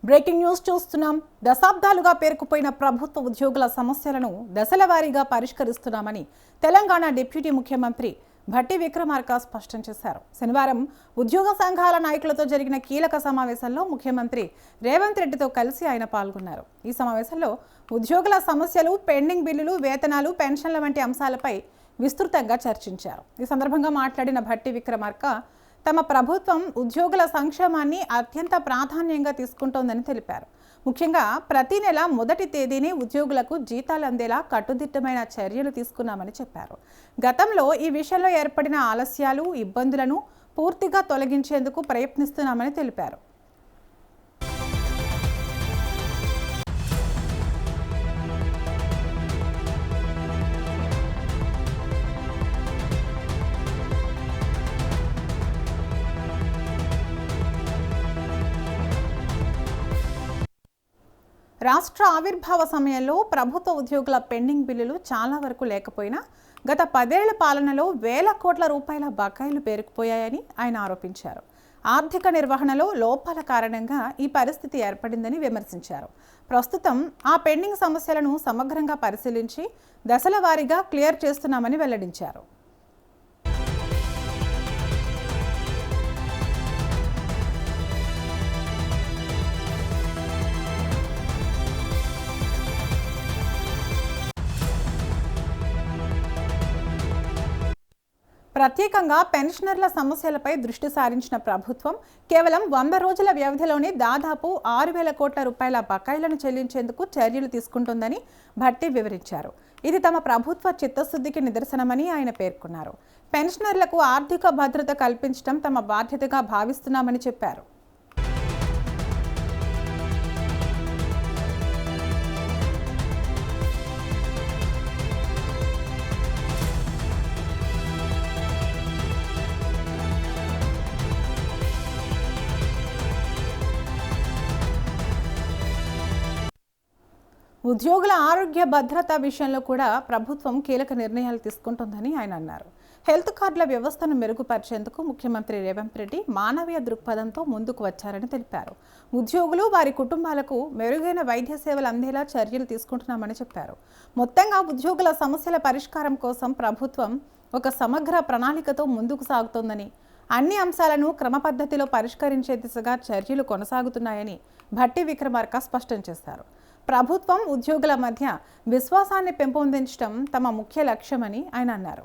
Breaking news చూస్తున్నాం. దశాబ్దాలుగా పేరుకుపోయిన ప్రభుత్వ ఉద్యోగుల సమస్యలను దశల వారీగా పరిష్కరిస్తున్నామని తెలంగాణ డిప్యూటీ ముఖ్యమంత్రి భట్టి విక్రమార్క స్పష్టం చేశారు. శనివారం ఉద్యోగ సంఘాల నాయకులతో జరిగిన కీలక సమావేశంలో ముఖ్యమంత్రి రేవంత్ రెడ్డితో కలిసి ఆయన పాల్గొన్నారు. ఈ సమావేశంలో ఉద్యోగుల సమస్యలు, పెండింగ్ బిల్లులు, వేతనాలు, పెన్షన్ల వంటి అంశాలపై విస్తృతంగా చర్చించారు. ఈ సందర్భంగా మాట్లాడిన భట్టి విక్రమార్క తమ ప్రభుత్వం ఉద్యోగుల సంక్షేమాన్ని అత్యంత ప్రాధాన్యంగా తీసుకుంటోందని తెలిపారు. ముఖ్యంగా ప్రతి నెల మొదటి తేదీని ఉద్యోగులకు జీతాలు అందేలా కట్టుదిట్టమైన చర్యలు తీసుకున్నామని చెప్పారు. గతంలో ఈ విషయంలో ఏర్పడిన ఆలస్యాలు, ఇబ్బందులను పూర్తిగా తొలగించేందుకు ప్రయత్నిస్తున్నామని తెలిపారు. రాష్ట్ర ఆవిర్భావ సమయంలో ప్రభుత్వ ఉద్యోగుల పెండింగ్ బిల్లులు చాలా వరకు లేకపోయినా గత 10 ఏళ్ల పాలనలో వేల కోట్ల రూపాయల బకాయిలు పేరుకుపోయాయని ఆయన ఆరోపించారు. ఆర్థిక నిర్వహణలో లోపాల కారణంగా ఈ పరిస్థితి ఏర్పడిందని విమర్శించారు. ప్రస్తుతం ఆ పెండింగ్ సమస్యలను సమగ్రంగా పరిశీలించి దశల వారీగా క్లియర్ చేస్తున్నామని వెల్లడించారు. ప్రత్యేకంగా పెన్షనర్ల సమస్యలపై దృష్టి సారించిన ప్రభుత్వం కేవలం 100 రోజుల వ్యవధిలోనే దాదాపు 6,000 కోట్ల రూపాయల బకాయిలను చెల్లించేందుకు చర్యలు తీసుకుంటోందని భట్టి వివరించారు. ఇది తమ ప్రభుత్వ చిత్తశుద్ధికి నిదర్శనమని ఆయన పేర్కొన్నారు. పెన్షనర్లకు ఆర్థిక భద్రత కల్పించడం తమ బాధ్యతగా భావిస్తున్నామని చెప్పారు. ఉద్యోగుల ఆరోగ్య భద్రత విషయంలో కూడా ప్రభుత్వం కీలక నిర్ణయాలు తీసుకుంటోందని ఆయన అన్నారు. హెల్త్ కార్డుల వ్యవస్థను మెరుగుపరిచేందుకు ముఖ్యమంత్రి రేవంత్ రెడ్డి మానవీయ దృక్పథంతో ముందుకు వచ్చారని తెలిపారు. ఉద్యోగులు, వారి కుటుంబాలకు మెరుగైన వైద్య సేవలు అందేలా చర్యలు తీసుకుంటున్నామని చెప్పారు. మొత్తంగా ఉద్యోగుల సమస్యల పరిష్కారం కోసం ప్రభుత్వం ఒక సమగ్ర ప్రణాళికతో ముందుకు సాగుతోందని, అన్ని అంశాలను క్రమపద్ధతిలో పరిష్కరించే దిశగా చర్యలు కొనసాగుతున్నాయని భట్టి విక్రమార్క స్పష్టం చేశారు. ప్రభుత్వం, ఉద్యోగుల మధ్య విశ్వాసాన్ని పెంపొందించడం తమ ముఖ్య లక్ష్యమని ఆయన అన్నారు.